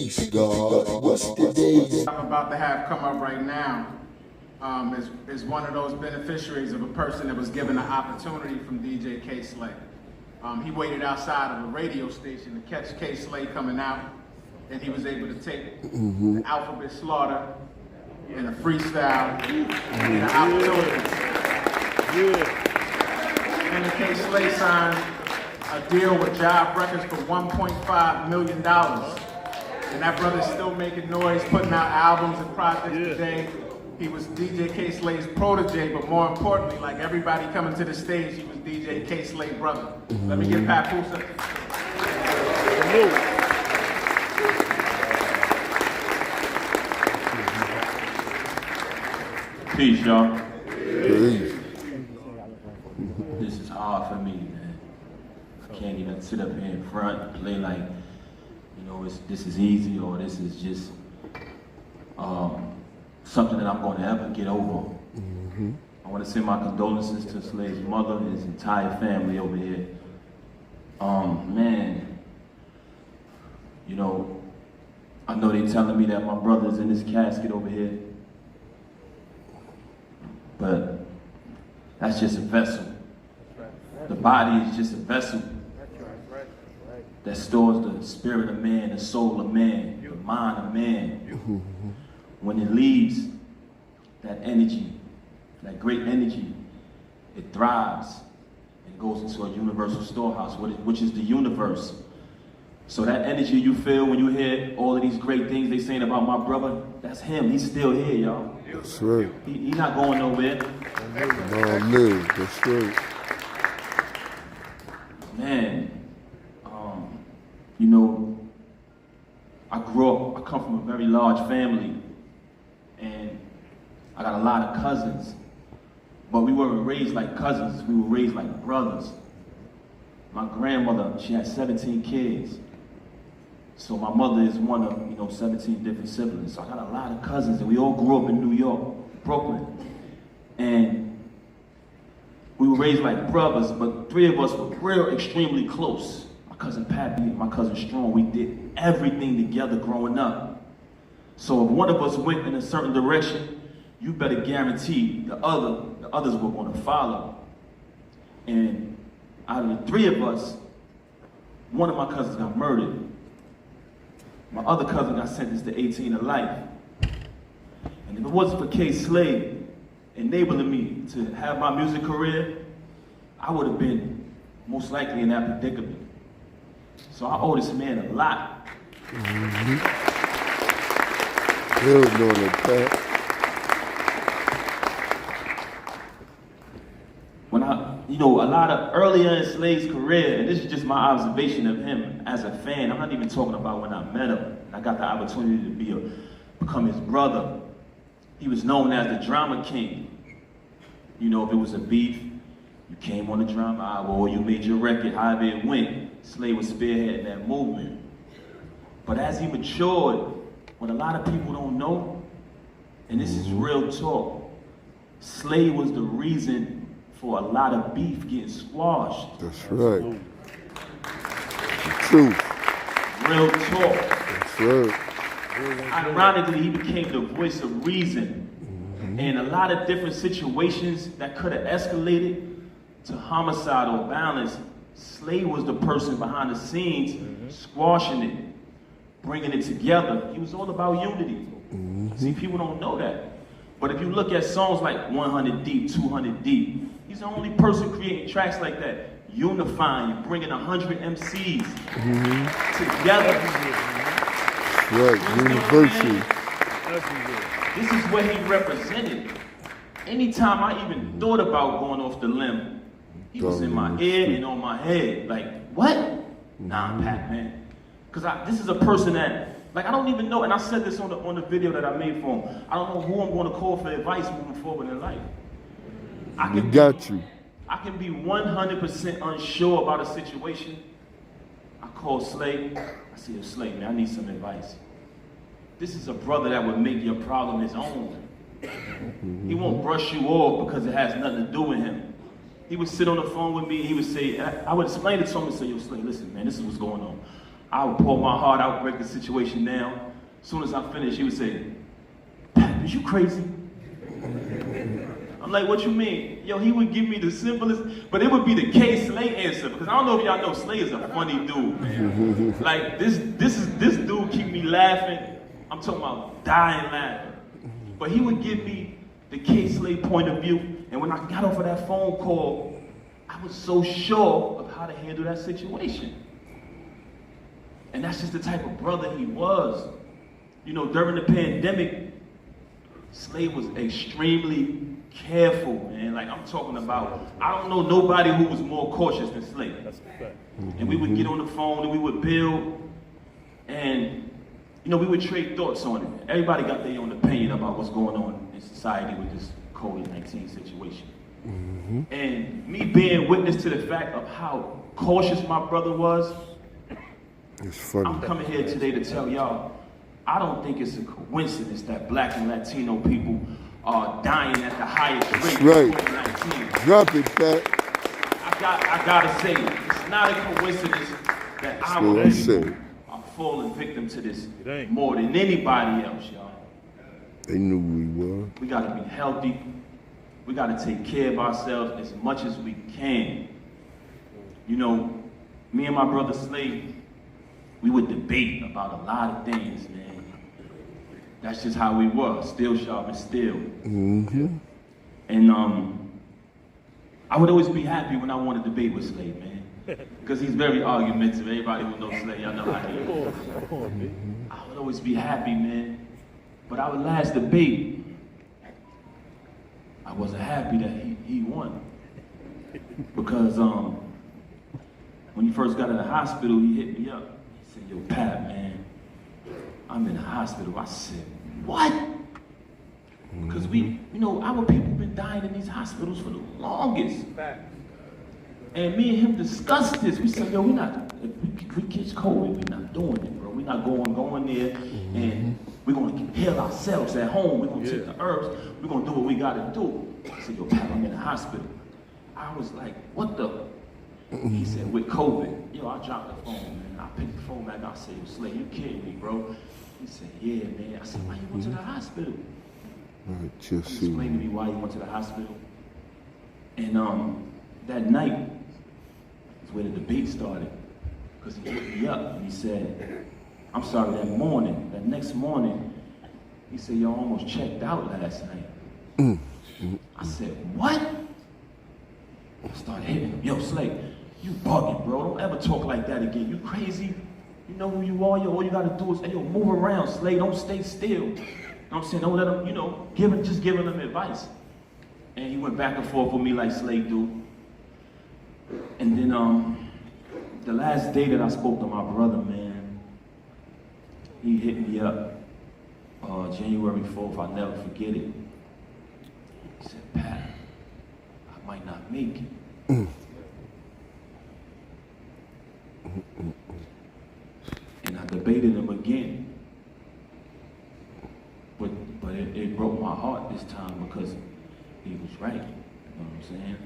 Peace, God. What's the day? I'm about to have come up right now is one of those beneficiaries of a person that was given an opportunity from D.J Kay Slay. He waited outside of a radio station to catch Kay Slay coming out, and he was able to take the alphabet slaughter and a freestyle and an opportunity. And the Kay Slay signed a deal with Jive Records for $1.5 million. And that brother's still making noise, putting out albums and projects today. He was DJ Kay Slay's protege, but more importantly, like everybody coming to the stage, he was DJ Kay Slay's brother. Let me get Papoose up. Peace, y'all. Peace. This is hard for me, man. I can't even sit up here in front and play like, you know, this is easy or this is just something that I'm going to ever get over. I want to send my condolences to Slay's mother and his entire family over here. Man, you know, I know they're telling me that my brother's in this casket over here, but that's just a vessel. The body is just a vessel that stores the spirit of man, the soul of man, the mind of man. When it leaves, that energy, that great energy, it thrives and goes into a universal storehouse, which is the universe. So that energy you feel when you hear all of these great things they saying about my brother, that's him. He's still here, y'all. That's right. He's not going nowhere. No, that's right. Man, you know, I come from a very large family, and I got a lot of cousins, but we weren't raised like cousins, we were raised like brothers. My grandmother, she had 17 kids. So my mother is one of, 17 different siblings. So I got a lot of cousins, and we all grew up in New York, Brooklyn. And we were raised like brothers, but three of us were real extremely close. My cousin Pappy and my cousin Strong, we did everything together growing up. So if one of us went in a certain direction, you better guarantee the others were going to follow. And out of the three of us, one of my cousins got murdered. My other cousin got sentenced to 18 to life. And if it wasn't for Kay Slay enabling me to have my music career, I would have been most likely in that predicament. So I owe this man a lot. Hell no, Pat. When a lot of earlier in Slay's career, and this is just my observation of him as a fan, I'm not even talking about when I met him, and I got the opportunity to become his brother. He was known as the drama king. You know, if it was a beef, you came on the drama album, or you made your record, however it went, Slay was spearheading that movement. But as he matured, what a lot of people don't know, and this is real talk, Slay was the reason for a lot of beef getting squashed. That's right. The truth. Real talk. That's right. Ironically, he became the voice of reason. In a lot of different situations that could have escalated to homicidal violence, Slay was the person behind the scenes squashing it, bringing it together. He was all about unity. See, people don't know that. But if you look at songs like 100 Deep, 200 Deep, he's the only person creating tracks like that, unifying, bringing 100 MCs together. Right, universal. This is what he represented. Anytime I even thought about going off the limb, he was in my ear and on my head. Like, what? Nah, Pat, man. Because this is a person that, like, I don't even know, and I said this on the video that I made for him, I don't know who I'm going to call for advice moving forward in life. I can be 100% unsure about a situation. I call Slay. I say, Slay, man, I need some advice. This is a brother that would make your problem his own. He won't brush you off because it has nothing to do with him. He would sit on the phone with me and he would say, I would explain it to him and say, yo, Slay, listen, man, this is what's going on. I would pour my heart out, break the situation down. As soon as I finished, he would say, "Pap, is you crazy?" I'm like, "What you mean?" Yo, he would give me the simplest, but it would be the Kay Slay answer, because I don't know if y'all know, Slay is a funny dude, man. Like, this dude keep me laughing. I'm talking about dying laughing. But he would give me the Kay Slay point of view, and when I got off of that phone call, I was so sure of how to handle that situation. And that's just the type of brother he was. You know, during the pandemic, Slay was extremely careful, man. Like, I'm talking about, I don't know nobody who was more cautious than Slay. That's a fact. And we would get on the phone and we would build, and you know, we would trade thoughts on it. Everybody got their own opinion about what's going on in society with this COVID-19 situation. And me being witness to the fact of how cautious my brother was, It's funny. I'm coming here today to tell y'all, I don't think it's a coincidence that Black and Latino people are dying at the highest rate of COVID-19. Drop it, Pat. I gotta say, it's not a coincidence that our people are falling victim to this more than anybody else, y'all. They knew we were. We gotta be healthy. We gotta take care of ourselves as much as we can. You know, me and my brother Slay, we would debate about a lot of things, man. That's just how we were, still sharp and still. And I would always be happy when I wanted to debate with Slay, man. Because he's very argumentative. Everybody who knows Slay, y'all know how he is. I would always be happy, man. But our last debate, I wasn't happy that he won. Because when he first got in the hospital, he hit me up. He said, "Yo, Pap, man, I'm in the hospital." I said, "What?" Because we, you know, our people been dying in these hospitals for the longest. And me and him discussed this. We said, "Yo, we catch COVID, we not doing it, bro. We not going there, and we're gonna heal ourselves at home. We're gonna take the herbs. We're gonna do what we gotta do." I said, "Yo, Pap, I'm in the hospital." I was like, "What the?" He said, "With COVID." Yo, I dropped the phone, man. I picked the phone back. I said, "Yo, Slay, you kidding me, bro?" He said, "Yeah, man." I said, "Why you went to the hospital?" He explained to me why he went to the hospital. And that night is where the debate started. Because he hit me up and he said, I'm sorry, that next morning, he said, "Yo, almost checked out last night." I said, "What?" I started hitting him. "Yo, Slay, you bugging, bro. Don't ever talk like that again. You crazy? You know who you are. Yo, all you gotta do is, hey, yo, move around, Slay. Don't stay still." You know what I'm saying? Don't let him, you know, just giving him advice. And he went back and forth with me like Slay do. And then the last day that I spoke to my brother, man, he hit me up January 4th. I'll never forget it. He said, "Pat, I might not make it." And I debated him again. But it broke my heart this time because he was right. You know what I'm saying?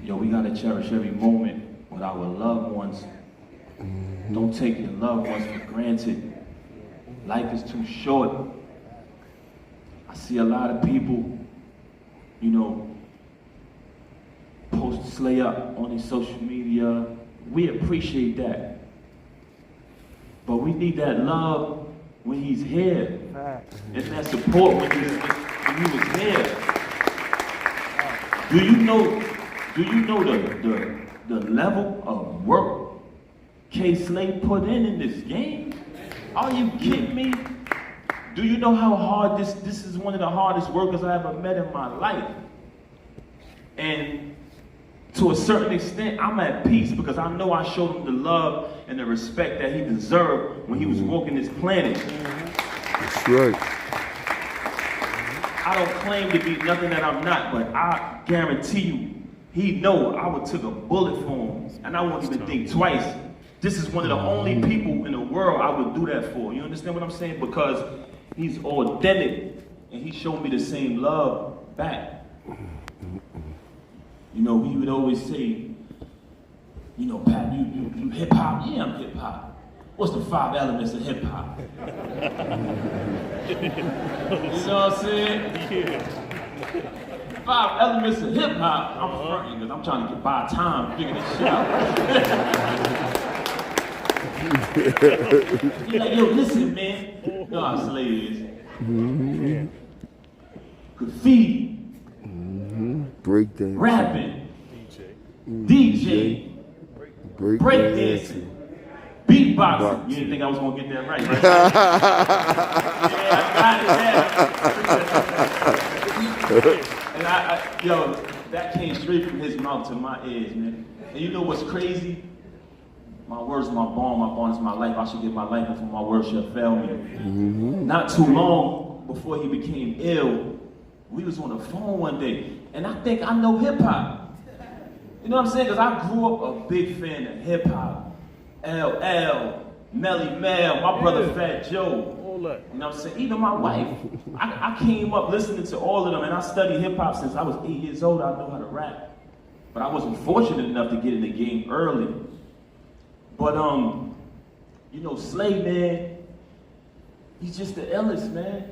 Yo, we gotta cherish every moment with our loved ones. Don't take your loved ones for granted. Life is too short. I see a lot of people, you know, post Slay up on their social media. We appreciate that. But we need that love when he's here. And that support when he was here. Do you know the level of work Kay Slay put in this game? Are you kidding me? Do you know how hard this is one of the hardest workers I ever met in my life? And to a certain extent, I'm at peace because I know I showed him the love and the respect that he deserved when he was walking this planet. That's right. I don't claim to be nothing that I'm not, but I guarantee you, he know I would took a bullet for him, and I won't even think twice. This is one of the only people in the world I would do that for. You understand what I'm saying? Because he's authentic, and he showed me the same love back. You know, he would always say, You know, Pat, you hip hop? Yeah, I'm hip hop. What's the 5 elements of hip hop? You know what I'm saying? Yeah. 5 elements of hip hop. I'm fronting because I'm trying to get by time, figure this shit out. You're like, yo, listen, man. You know how Slay is. Graffiti. Breakdance. Rapping. DJ. Breakdancing. Beatboxing. You didn't think I was gonna get that right, right? Yeah, I got it. And yo, that came straight from his mouth to my ears, man. And you know what's crazy? My word's my bond is my life. I should give my life before my word shall fail me. Not too long before he became ill, we was on the phone one day, and I think I know hip hop. You know what I'm saying? Because I grew up a big fan of hip hop. LL, Melly Mel, my brother Fat Joe. You know what I'm saying? Even my wife. I came up listening to all of them, and I studied hip hop since I was 8 years old. I know how to rap. But I wasn't fortunate enough to get in the game early. But you know, Slay, man, he's just the illest, man.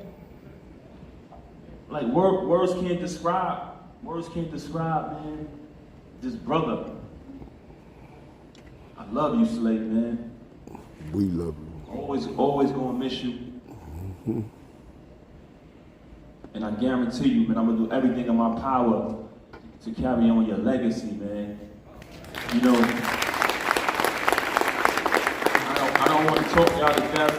Like words can't describe, man, this brother. I love you, Slay, man. We love you. Always gonna miss you. And I guarantee you, man, I'm gonna do everything in my power to carry on your legacy, man. You know, I don't want to talk y'all to death.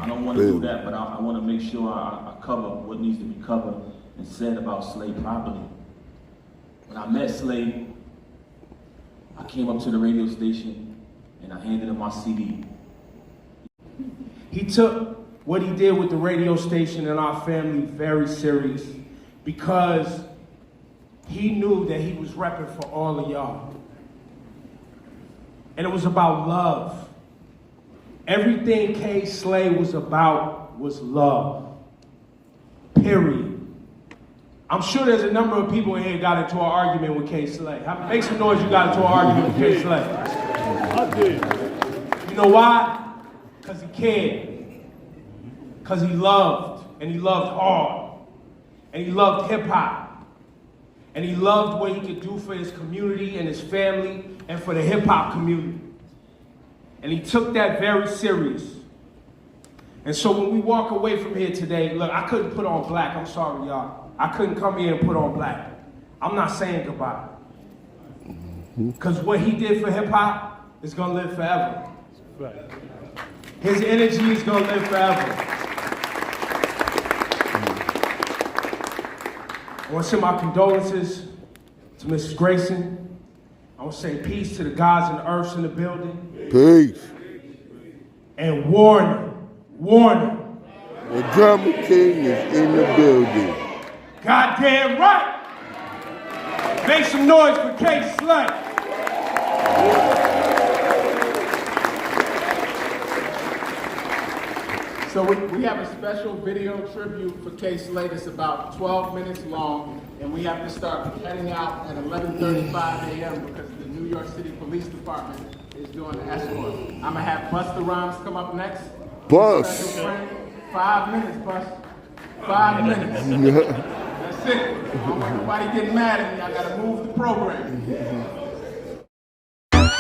I don't want to do that, but I want to make sure I cover what needs to be covered and said about Slay properly. When I met Slay, I came up to the radio station and I handed him my CD. He took what he did with the radio station and our family very serious because he knew that he was repping for all of y'all. And it was about love. Everything Kay Slay was about was love. Period. I'm sure there's a number of people in here got into an argument with Kay Slay. Make some noise, you got into an argument with Kay Slay. I did. You know why? Because he cared. Because he loved, and he loved hard. And he loved hip hop. And he loved what he could do for his community and his family and for the hip hop community. And he took that very serious. And so when we walk away from here today, look, I couldn't put on black. I'm sorry, y'all. I couldn't come here and put on black. I'm not saying goodbye. Because what he did for hip hop is going to live forever. Right. His energy is going to live forever. I want to send my condolences to Mrs. Grayson. I want to say peace to the gods and the earths in the building. Peace. And warning. The Drama King is in the building. Goddamn right. Make some noise for Kay Slay. So we have a special video tribute for Kay Slay that's about 12 minutes long, and we have to start heading out at 11:35 a.m. because the New York City Police Department is doing the escort. I'm gonna have Busta Rhymes come up next. Bus. 5 minutes, Bus. 5 minutes. That's it. I don't want nobody getting mad at me. I gotta move the program.